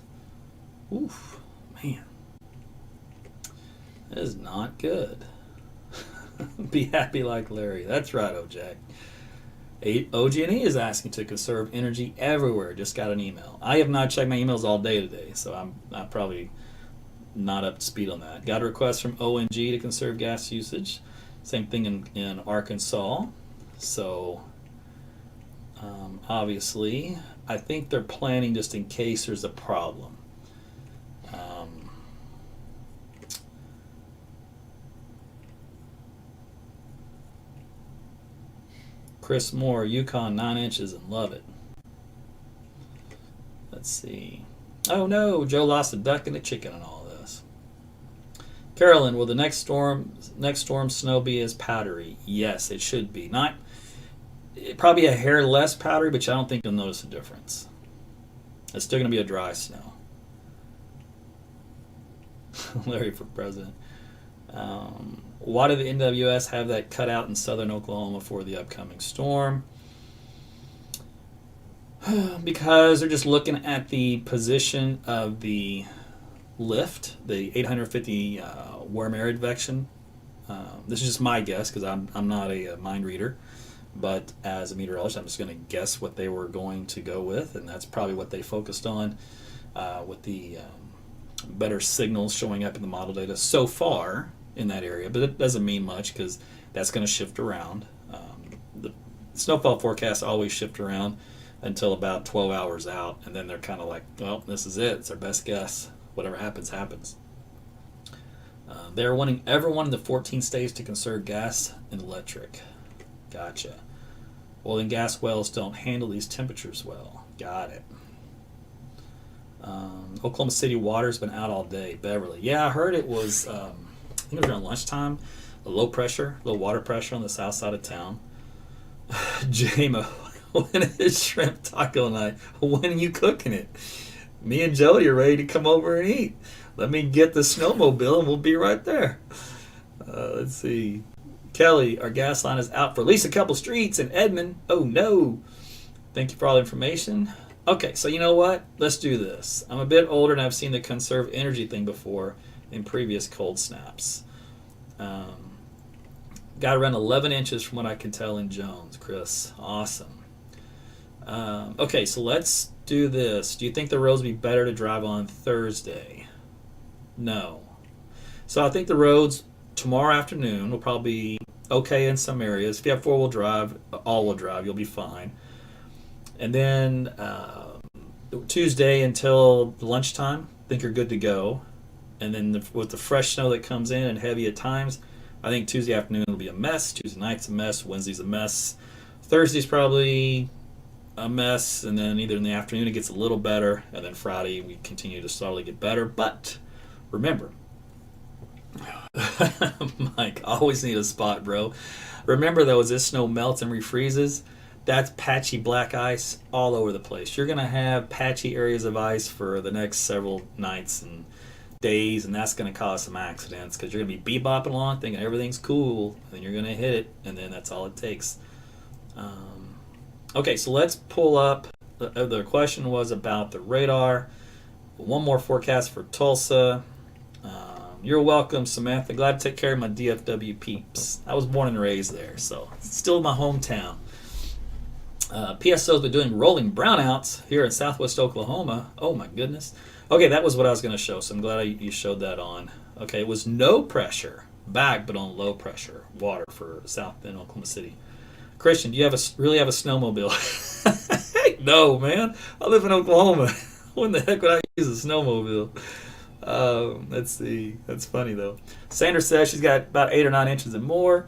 Oof, man. That is not good. Be happy like Larry. That's right, OJ. OG&E is asking to conserve energy everywhere. Just got an email. I have not checked my emails all day today, so I'm probably not up to speed on that. Got a request from ONG to conserve gas usage. Same thing in Arkansas. So obviously, I think they're planning just in case there's a problem. Chris Moore, Yukon 9 inches and love it. Let's see. Oh no, Joe lost a duck and a chicken in all this. Carolyn, will the next storm snow be as powdery? Yes, it should be. Probably a hair less powdery, but I don't think you'll notice a difference. It's still going to be a dry snow. Larry for president. Why did the NWS have that cut out in southern Oklahoma for the upcoming storm? Because they're just looking at the position of the lift, the 850 warm air advection. This is just my guess because I'm not a mind reader. But as a meteorologist, I'm just going to guess what they were going to go with, and that's probably what they focused on with the better signals showing up in the model data so far in that area. But it doesn't mean much because that's going to shift around. The snowfall forecasts always shift around until about 12 hours out, and then they're kind of like, well, this is it. It's our best guess. Whatever happens, happens. They're wanting everyone in the 14 states to conserve gas and electric. Gotcha. Well, then gas wells don't handle these temperatures well. Got it. Oklahoma City water's been out all day. Beverly. Yeah, I heard it was, I think it was around lunchtime, low water pressure on the south side of town. JMO, When is shrimp taco night? When are you cooking it? Me and Jody are ready to come over and eat. Let me get the snowmobile and we'll be right there. Let's see. Kelly, our gas line is out for at least a couple streets in Edmond. Oh no. Thank you for all the information. Okay, so you know what? Let's do this. I'm a bit older and I've seen the conserve energy thing before in previous cold snaps. Got around 11 inches from what I can tell in Jones, Chris. Awesome. Okay, so let's do this. Do you think the roads would be better to drive on Thursday? No. So I think the roads tomorrow afternoon will probably be okay in some areas. If you have four-wheel drive, all-wheel drive, you'll be fine. And then Tuesday until lunchtime, I think you're good to go. And then with the fresh snow that comes in and heavy at times, I think Tuesday afternoon will be a mess. Tuesday night's a mess. Wednesday's a mess. Thursday's probably a mess. And then either in the afternoon it gets a little better. And then Friday we continue to slowly get better. But remember, Mike, I always need a spot, bro. Remember though, as this snow melts and refreezes, that's patchy black ice all over the place. You're going to have patchy areas of ice for the next several nights and days, and that's going to cause some accidents because you're going to be bebopping along thinking everything's cool, and then you're going to hit it, and then that's all it takes. Okay, so let's pull up. The question was about the radar. One more forecast for Tulsa. You're welcome, Samantha. Glad to take care of my DFW peeps. I was born and raised there, so it's still my hometown. PSO's been doing rolling brownouts here in southwest Oklahoma. Oh my goodness. Okay, that was what I was going to show, so I'm glad you showed that on. Okay, it was no pressure back, but on low pressure water for South Bend, Oklahoma City. Christian, do you really have a snowmobile? No, man. I live in Oklahoma. When the heck would I use a snowmobile? Let's see. That's funny, though. Sandra says she's got about 8 or 9 inches and more.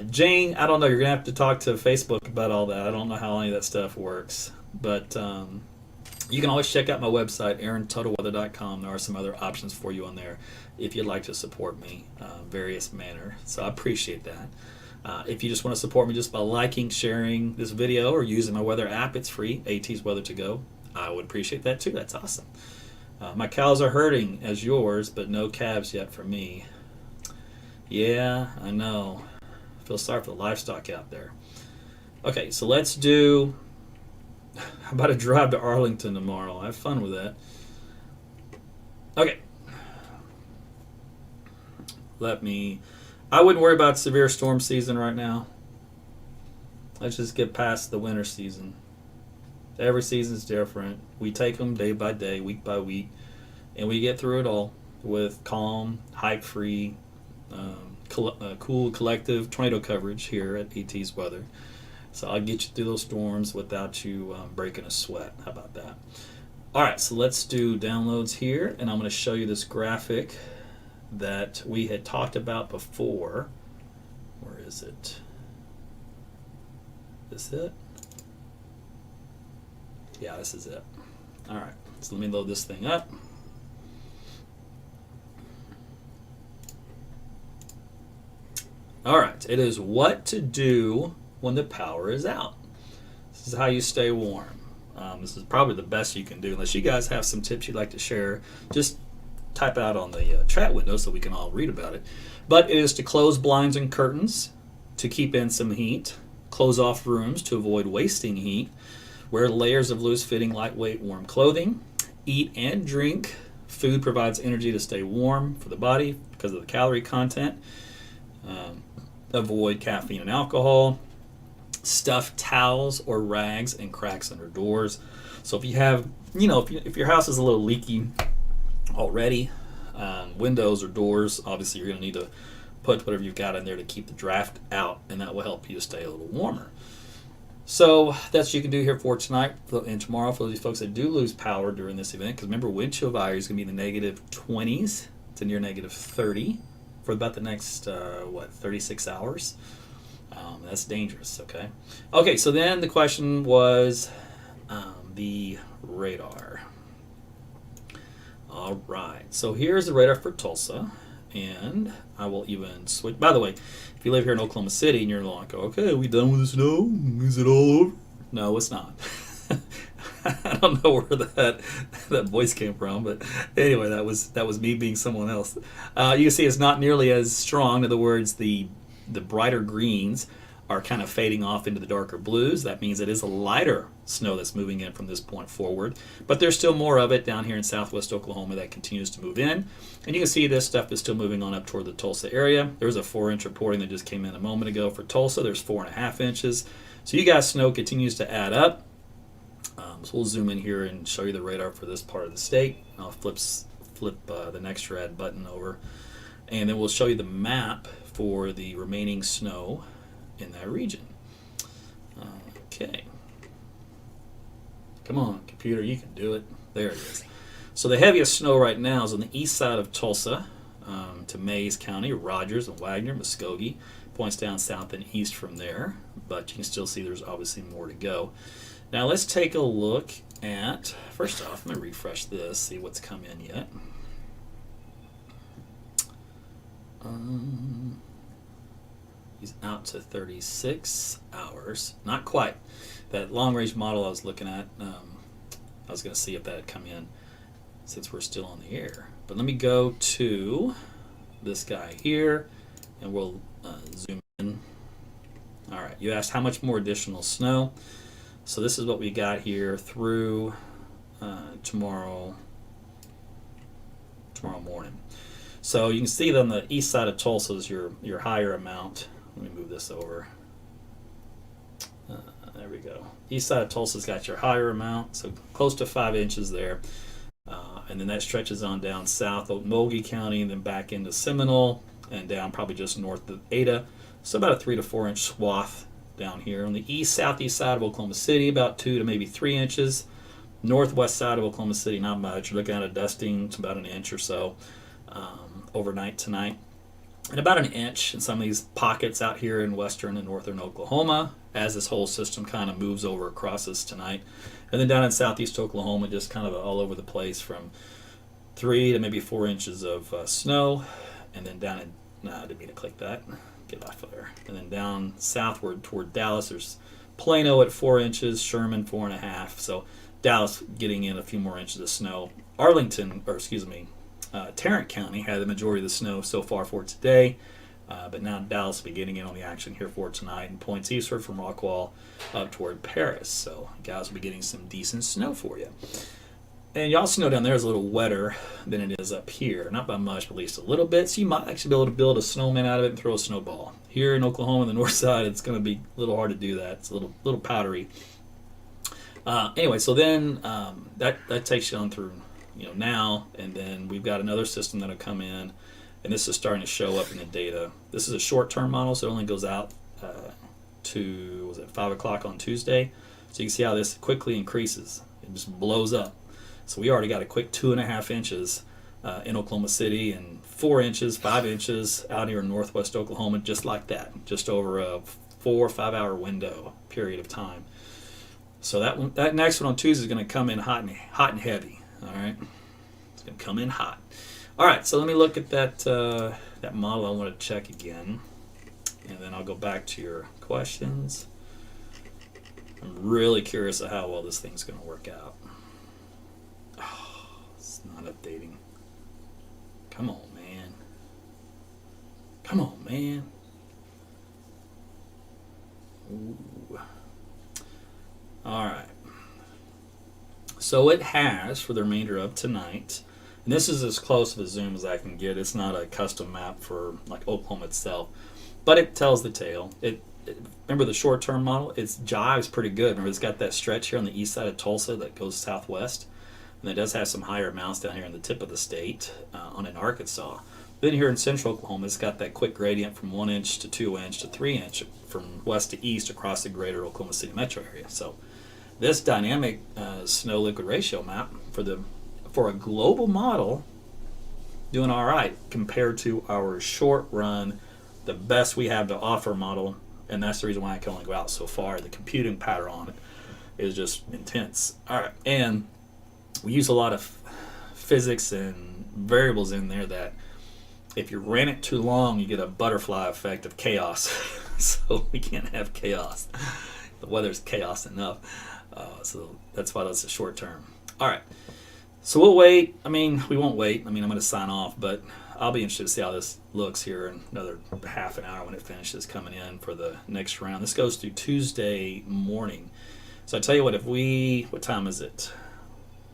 Jane, I don't know. You're going to have to talk to Facebook about all that. I don't know how any of that stuff works. But you can always check out my website, aarontuttle.com. There are some other options for you on there if you'd like to support me various manner. So I appreciate that. If you just want to support me just by liking, sharing this video, or using my weather app, it's free, AT's Weather to Go. I would appreciate that too. That's awesome. My cows are hurting as yours, but no calves yet for me. Yeah, I know. I feel sorry for the livestock out there. Okay, so let's do... How about a drive to Arlington tomorrow? Have fun with that. Okay. I wouldn't worry about severe storm season right now. Let's just get past the winter season. Every season's different. We take them day by day, week by week, and we get through it all with calm, hype-free, cool, collective tornado coverage here at AT's Weather. So I'll get you through those storms without you breaking a sweat. How about that? All right, so let's do downloads here, and I'm going to show you this graphic that we had talked about before. Where is it? Is this it? Yeah, this is it. All right, so let me load this thing up. All right, it is what to do when the power is out. This is how you stay warm. This is probably the best you can do. Unless you guys have some tips you'd like to share, just type out on the chat window so we can all read about it. But it is to close blinds and curtains to keep in some heat, close off rooms to avoid wasting heat, wear layers of loose-fitting, lightweight, warm clothing, eat and drink. Food provides energy to stay warm for the body because of the calorie content. Avoid caffeine and alcohol. Stuff towels or rags in cracks under doors. So if you have, if your house is a little leaky already, windows or doors, obviously you're going to need to put whatever you've got in there to keep the draft out, and that will help you to stay a little warmer. So that's what you can do here for tonight and tomorrow for these folks that do lose power during this event. Because remember, wind chill value is going to be in the negative 20s to near negative 30 for about the next, 36 hours. That's dangerous, okay? Okay, so then the question was the radar. All right, so here's the radar for Tulsa. And I will even switch. By the way, if you live here in Oklahoma City and you're like, okay, are we done with the snow? Is it all over? No, it's not. I don't know where that voice came from, but anyway, that was me being someone else. You can see it's not nearly as strong. In other words, the brighter greens are kind of fading off into the darker blues. That means it is a lighter snow that's moving in from this point forward. But there's still more of it down here in southwest Oklahoma that continues to move in. And you can see this stuff is still moving on up toward the Tulsa area. There's a 4-inch reporting that just came in a moment ago for Tulsa. There's 4.5 inches. So you guys, snow continues to add up. So we'll zoom in here and show you the radar for this part of the state. I'll flip the next red button over. And then we'll show you the map for the remaining snow in that region. Okay. Come on, computer, you can do it. There it is. So the heaviest snow right now is on the east side of Tulsa to Mays County, Rogers and Wagner, Muskogee. Points down south and east from there, but you can still see there's obviously more to go. Now let's take a look at, first off, let me refresh this, see what's come in yet. He's out to 36 hours. Not quite. That long-range model I was looking at, I was going to see if that had come in since we're still on the air. But let me go to this guy here, and we'll zoom in. All right, you asked how much more additional snow. So this is what we got here through tomorrow morning. So you can see that on the east side of Tulsa is your higher amount. Let me move this over. There we go. East side of Tulsa's got your higher amount, so close to 5 inches there. And then that stretches on down south of Mulgee County and then back into Seminole and down probably just north of Ada. So about a 3 to 4 inch swath down here. On the southeast side of Oklahoma City, about 2 to maybe 3 inches. Northwest side of Oklahoma City, not much. You're looking at a dusting. It's about an inch or so overnight tonight. And about an inch in some of these pockets out here in western and northern Oklahoma as this whole system kind of moves over across us tonight. And then down in southeast Oklahoma, just kind of all over the place from 3 to maybe 4 inches of snow. And then down in, I didn't mean to click that. Get off of there. And then down southward toward Dallas, there's Plano at 4 inches, Sherman 4.5. So Dallas getting in a few more inches of snow. Tarrant County had the majority of the snow so far for today, but now Dallas will be getting in on the action here for tonight and points eastward from Rockwall up toward Paris. So guys will be getting some decent snow for you. And y'all snow down there is a little wetter than it is up here. Not by much, but at least a little bit. So you might actually be able to build a snowman out of it and throw a snowball. Here in Oklahoma, the north side, it's going to be a little hard to do that. It's a little powdery. Anyway, so then that takes you on through now, and then we've got another system that'll come in, and this is starting to show up in the data. This is a short-term model, so it only goes out to 5 o'clock on Tuesday. So you can see how this quickly increases. It just blows up. So we already got a quick 2.5 inches in Oklahoma City and 4 inches, 5 inches out here in northwest Oklahoma, just like that, just over a 4 or 5 hour window period of time. So that next one on Tuesday is going to come in hot and heavy. All right, it's going to come in hot. All right, so let me look at that model I want to check again, and then I'll go back to your questions. I'm really curious of how well this thing's going to work out. Oh, it's not updating. Come on, man. Come on, man. Ooh. All right. So it has, for the remainder of tonight, and this is as close of a zoom as I can get. It's not a custom map for like Oklahoma itself, but it tells the tale. Remember the short-term model? Its jive's pretty good. Remember, it's got that stretch here on the east side of Tulsa that goes southwest, and it does have some higher amounts down here in the tip of the state on in Arkansas. Then here in central Oklahoma, it's got that quick gradient from 1 inch to 2 inch to 3 inch from west to east across the greater Oklahoma City metro area. So this dynamic snow liquid ratio map for a global model doing all right compared to our short run, the best we have to offer model, and that's the reason why I can only go out so far. The computing pattern on it is just intense. All right, and we use a lot of physics and variables in there that if you ran it too long, you get a butterfly effect of chaos. So we can't have chaos. The weather's chaos enough. So that's why that's a short term. All right. So we'll wait. I mean, we won't wait. I mean, I'm going to sign off, but I'll be interested to see how this looks here in another half an hour when it finishes coming in for the next round. This goes through Tuesday morning. So I tell you what, what time is it?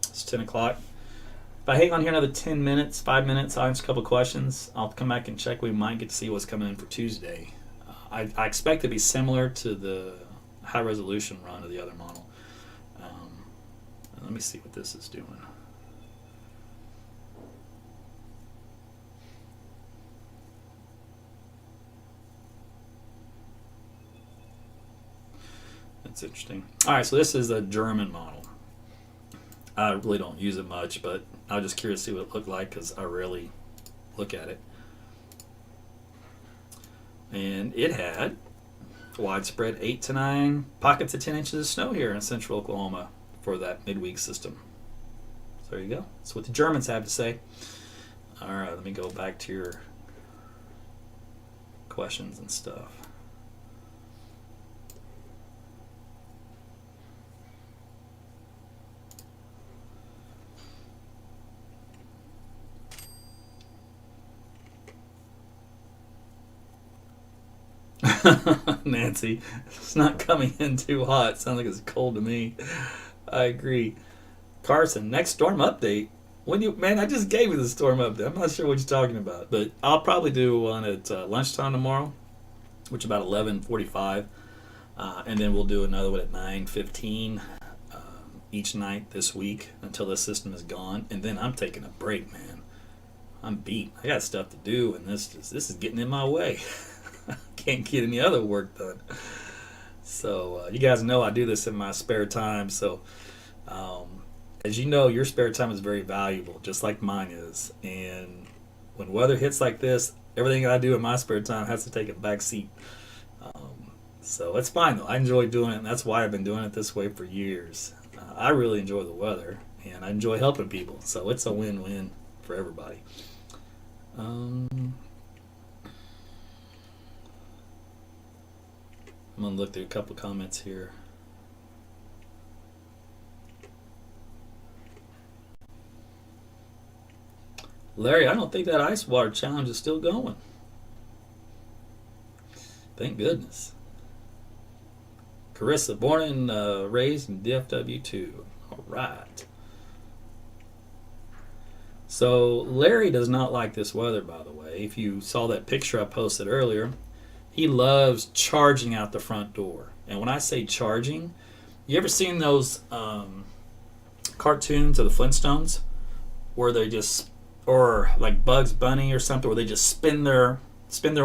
It's 10 o'clock. If I hang on here another 10 minutes, 5 minutes, I'll answer a couple questions. I'll come back and check. We might get to see what's coming in for Tuesday. I expect it to be similar to the high resolution run of the other model. Let me see what this is doing. That's interesting. All right, so this is a German model. I really don't use it much, but I was just curious to see what it looked like because I rarely look at it. And it had widespread 8 to 9 pockets of 10 inches of snow here in central Oklahoma for that midweek system. So there you go. That's what the Germans have to say. All right, let me go back to your questions and stuff. Nancy, it's not coming in too hot. Sounds like it's cold to me. I agree. Carson, next storm update. Man, I just gave you the storm update. I'm not sure what you're talking about, but I'll probably do one at lunchtime tomorrow, which is about 11:45, and then we'll do another one at 9:15 each night this week until the system is gone, and then I'm taking a break, man. I'm beat. I got stuff to do, and this is getting in my way. Can't get any other work done. So you guys know I do this in my spare time. So as you know, your spare time is very valuable, just like mine is. And when weather hits like this, everything I do in my spare time has to take a back seat. So it's fine though. I enjoy doing it, and that's why I've been doing it this way for years. I really enjoy the weather, and I enjoy helping people. So it's a win-win for everybody. I'm going to look through a couple comments here. Larry, I don't think that ice water challenge is still going. Thank goodness. Carissa, born and raised in DFW too. All right. So Larry does not like this weather, by the way. If you saw that picture I posted earlier, he loves charging out the front door. And when I say charging, you ever seen those cartoons of the Flintstones where they just, or like Bugs Bunny or something, where they just spin their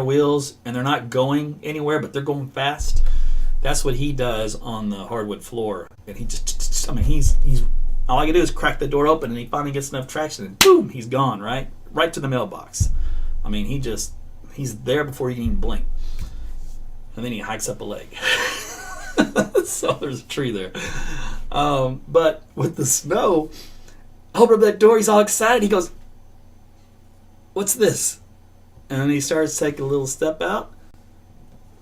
wheels and they're not going anywhere, but they're going fast? That's what he does on the hardwood floor. And he just, I mean, he's all I can do is crack the door open, and he finally gets enough traction, and boom, he's gone, right to the mailbox. I mean, he's there before you can even blink. And then he hikes up a leg. So there's a tree there. But with the snow, I open up that door, he's all excited. He goes, "What's this?" And then he starts taking a little step out.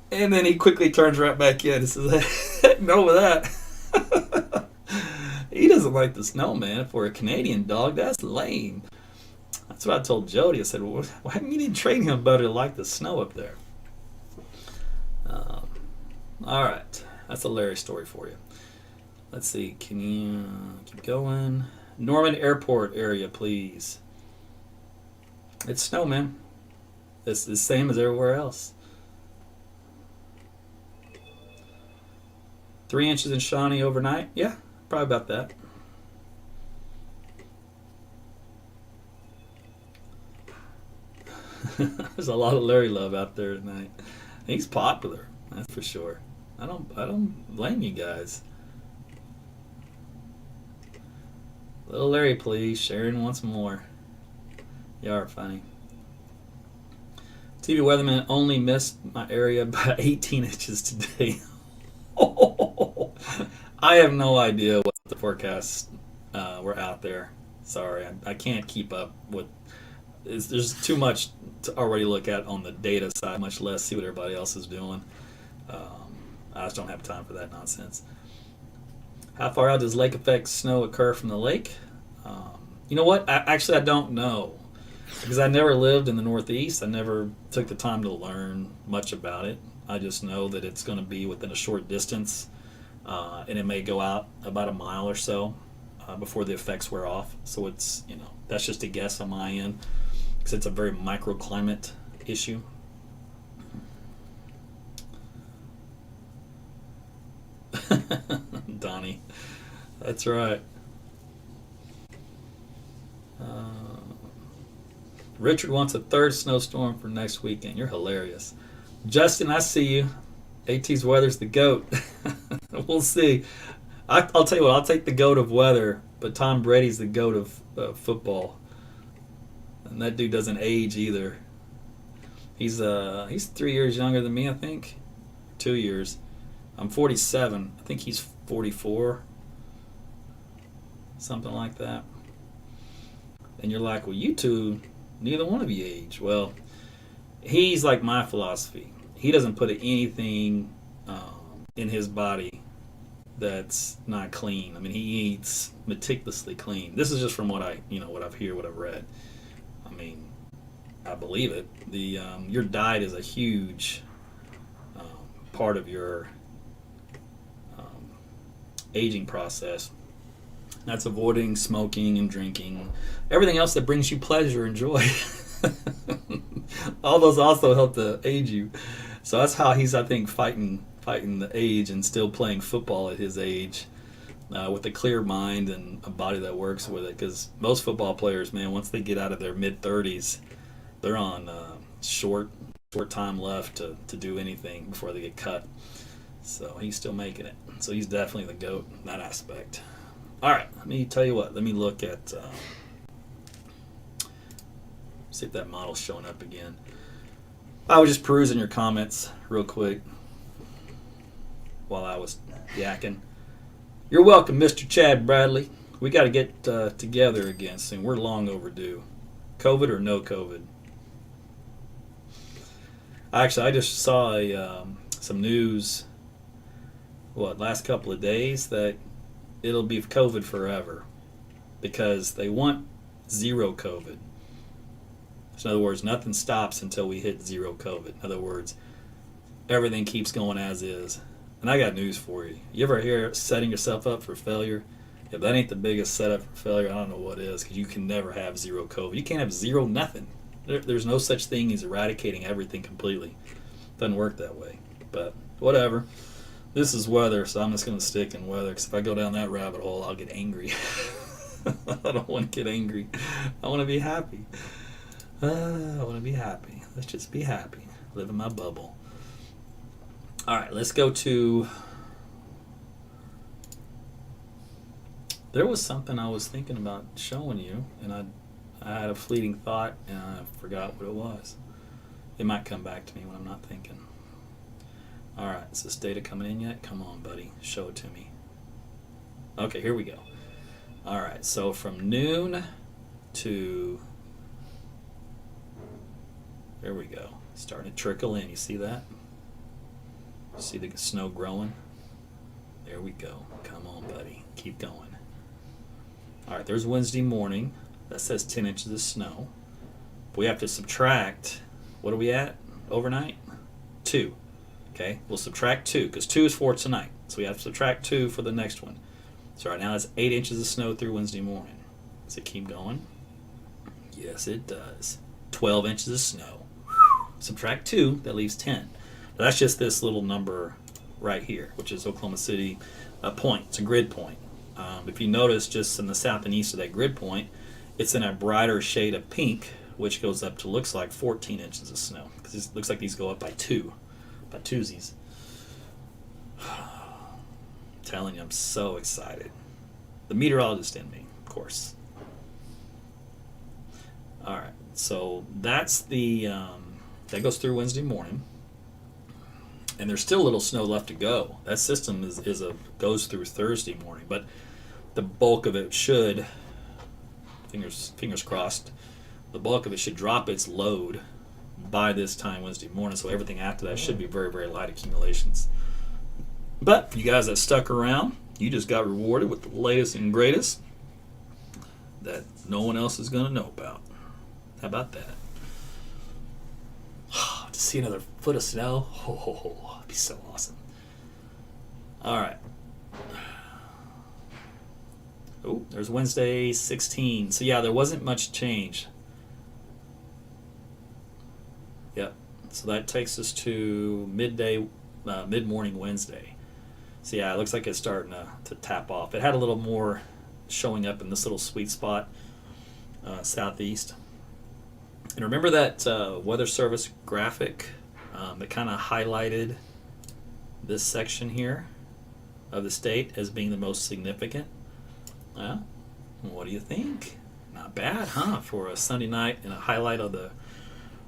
And then he quickly turns right back in and says, "No with that." He doesn't like the snow, man. For a Canadian dog, that's lame. That's what I told Jody. I said, "Well, why didn't you train him better to like the snow up there?" All right. That's a Larry story for you. Let's see. Can you keep going? Norman Airport area, please. It's snow, man. It's the same as everywhere else. 3 inches in Shawnee overnight. Yeah, probably about that. There's a lot of Larry love out there tonight. He's popular, that's for sure. I don't blame you guys. Little Larry, please. Sharon once more. You are funny. TV weatherman only missed my area by 18 inches today. I have no idea what the forecasts were out there. Sorry, I can't keep up with there's too much to already look at on the data side, much less see what everybody else is doing. I just don't have time for that nonsense. How far out does lake effect snow occur from the lake? You know what? I don't know, because I never lived in the Northeast. I never took the time to learn much about it. I just know that it's going to be within a short distance, and it may go out about a mile or so before the effects wear off. So it's, that's just a guess on my end, because it's a very microclimate issue. Donnie, that's right. Richard wants a third snowstorm for next weekend. You're hilarious. Justin, I see you. AT's weather's the GOAT. We'll see. I'll tell you what, I'll take the GOAT of weather, but Tom Brady's the GOAT of football. And that dude doesn't age either. He's 3 years younger than me, I think. 2 years. I'm 47. I think he's 44. Something like that. And you're like, well, you two, neither one of you age. Well, he's like my philosophy. He doesn't put anything in his body that's not clean. I mean, he eats meticulously clean. This is just from what I've heard, what I've read. I mean, I believe it. Your diet is a huge part of your aging process. That's avoiding smoking and drinking, everything else that brings you pleasure and joy. All those also help to age you. So that's how he's, I think, fighting the age and still playing football at his age, with a clear mind and a body that works with it. Because most football players, man, once they get out of their mid-30s, they're on short time left to do anything before they get cut. So he's still making it. So he's definitely the GOAT in that aspect. All right, let me tell you what. Let me look at, see if that model's showing up again. I was just perusing your comments real quick while I was yakking. You're welcome, Mr. Chad Bradley. We got to get together again soon. We're long overdue. COVID or no COVID? Actually, I just saw some news, last couple of days, that it'll be COVID forever because they want zero COVID. So in other words, nothing stops until we hit zero COVID. In other words, everything keeps going as is. And I got news for you. You ever hear setting yourself up for failure? If that ain't the biggest setup for failure, I don't know what is, because you can never have zero COVID. You can't have zero nothing. There's no such thing as eradicating everything completely. Doesn't work that way. But whatever. This is weather, so I'm just going to stick in weather, because if I go down that rabbit hole, I'll get angry. I don't want to get angry. I want to be happy. I want to be happy. Let's just be happy. Live in my bubble. All right, let's go to... There was something I was thinking about showing you, and I had a fleeting thought, and I forgot what it was. It might come back to me when I'm not thinking. All right, is this data coming in yet? Come on, buddy. Show it to me. Okay, here we go. All right, so from noon to... There we go. Starting to trickle in. You see that? See the snow growing? There we go. Come on, buddy. Keep going. All right, there's Wednesday morning. That says 10 inches of snow. But we have to subtract, what are we at overnight? 2. Okay, we'll subtract 2, because 2 is for tonight. So we have to subtract 2 for the next one. So right now that's 8 inches of snow through Wednesday morning. Does it keep going? Yes, it does. 12 inches of snow. Subtract 2, that leaves 10. That's just this little number right here, which is Oklahoma City point. It's a grid point. If you notice, just in the south and east of that grid point, it's in a brighter shade of pink, which goes up to, looks like 14 inches of snow. Because it looks like these go up by 2. By twosies. Telling you, I'm so excited. The meteorologist in me, of course. All right, so that's the that goes through Wednesday morning, and there's still a little snow left to go. That system goes through Thursday morning, but the bulk of it should, fingers crossed, the bulk of it should drop its load by this time Wednesday morning, so everything after that should be very, very light accumulations. But for you guys that stuck around, you just got rewarded with the latest and greatest that no one else is going to know about. How about that? To see another foot of snow, it'd be so awesome. All right. Oh, there's Wednesday 16. So yeah, there wasn't much change. Yep. So that takes us to mid-morning Wednesday. So yeah, it looks like it's starting to tap off. It had a little more showing up in this little sweet spot southeast. And remember that Weather Service graphic that kind of highlighted this section here of the state as being the most significant? Well, what do you think? Not bad, huh? For a Sunday night and a highlight of the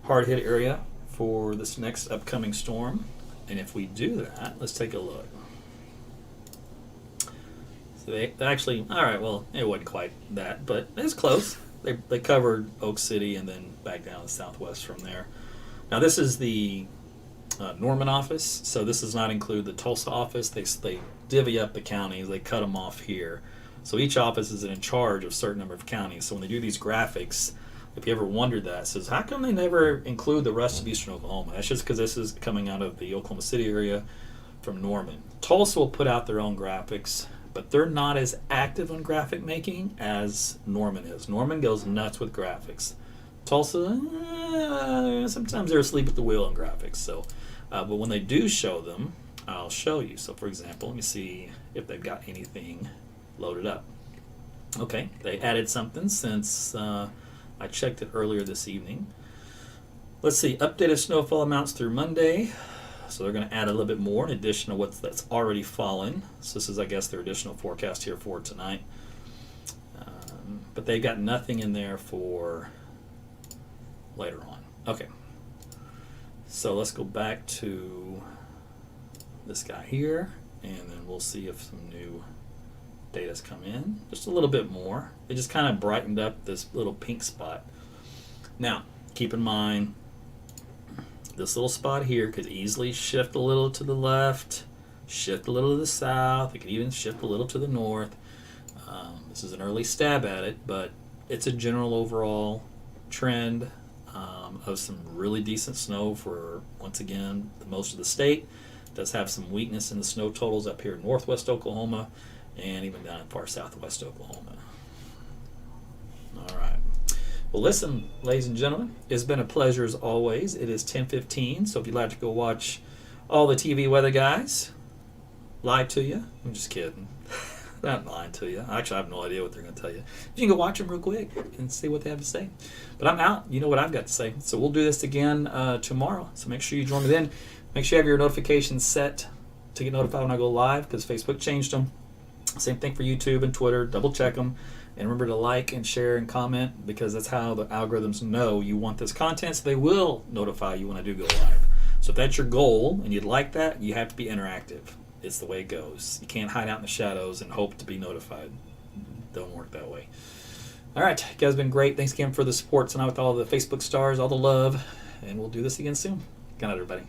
hard-hit area for this next upcoming storm. And if we do that, let's take a look. So they actually, all right, well, it wasn't quite that, but it's close. They covered Oak City and then back down to the southwest from there. Now this is the Norman office, so this does not include the Tulsa office. They divvy up the counties, they cut them off here. So each office is in charge of a certain number of counties. So when they do these graphics, if you ever wondered that, it says, how come they never include the rest of eastern Oklahoma? That's just because this is coming out of the Oklahoma City area from Norman. Tulsa will put out their own graphics, but they're not as active on graphic making as Norman is. Norman goes nuts with graphics. Tulsa, sometimes they're asleep at the wheel on graphics. So, but when they do show them, I'll show you. So for example, let me see if they've got anything loaded up. Okay, they added something since I checked it earlier this evening. Let's see, updated snowfall amounts through Monday. So they're going to add a little bit more in addition to that's already fallen. So this is, I guess, their additional forecast here for tonight. But they've got nothing in there for later on. Okay. So let's go back to this guy here, and then we'll see if some new data's come in. Just a little bit more. It just kind of brightened up this little pink spot. Now, keep in mind, this little spot here could easily shift a little to the left, shift a little to the south. It could even shift a little to the north. This is an early stab at it, but it's a general overall trend of some really decent snow for, once again, most of the state. It does have some weakness in the snow totals up here in northwest Oklahoma and even down in far southwest Oklahoma. All right. Well, listen, ladies and gentlemen, it's been a pleasure as always. It is 10:15, so if you'd like to go watch all the TV weather guys lie to you, I'm just kidding. Not lying to you. Actually, I have no idea what they're going to tell you. You can go watch them real quick and see what they have to say. But I'm out. You know what I've got to say. So we'll do this again tomorrow. So make sure you join me then. Make sure you have your notifications set to get notified when I go live, because Facebook changed them. Same thing for YouTube and Twitter. Double check them. And remember to like and share and comment, because that's how the algorithms know you want this content, so they will notify you when I do go live. So if that's your goal and you'd like that, you have to be interactive. It's the way it goes. You can't hide out in the shadows and hope to be notified. Don't work that way. All right, you guys have been great. Thanks again for the support tonight with all the Facebook stars, all the love, and we'll do this again soon. Good night, everybody.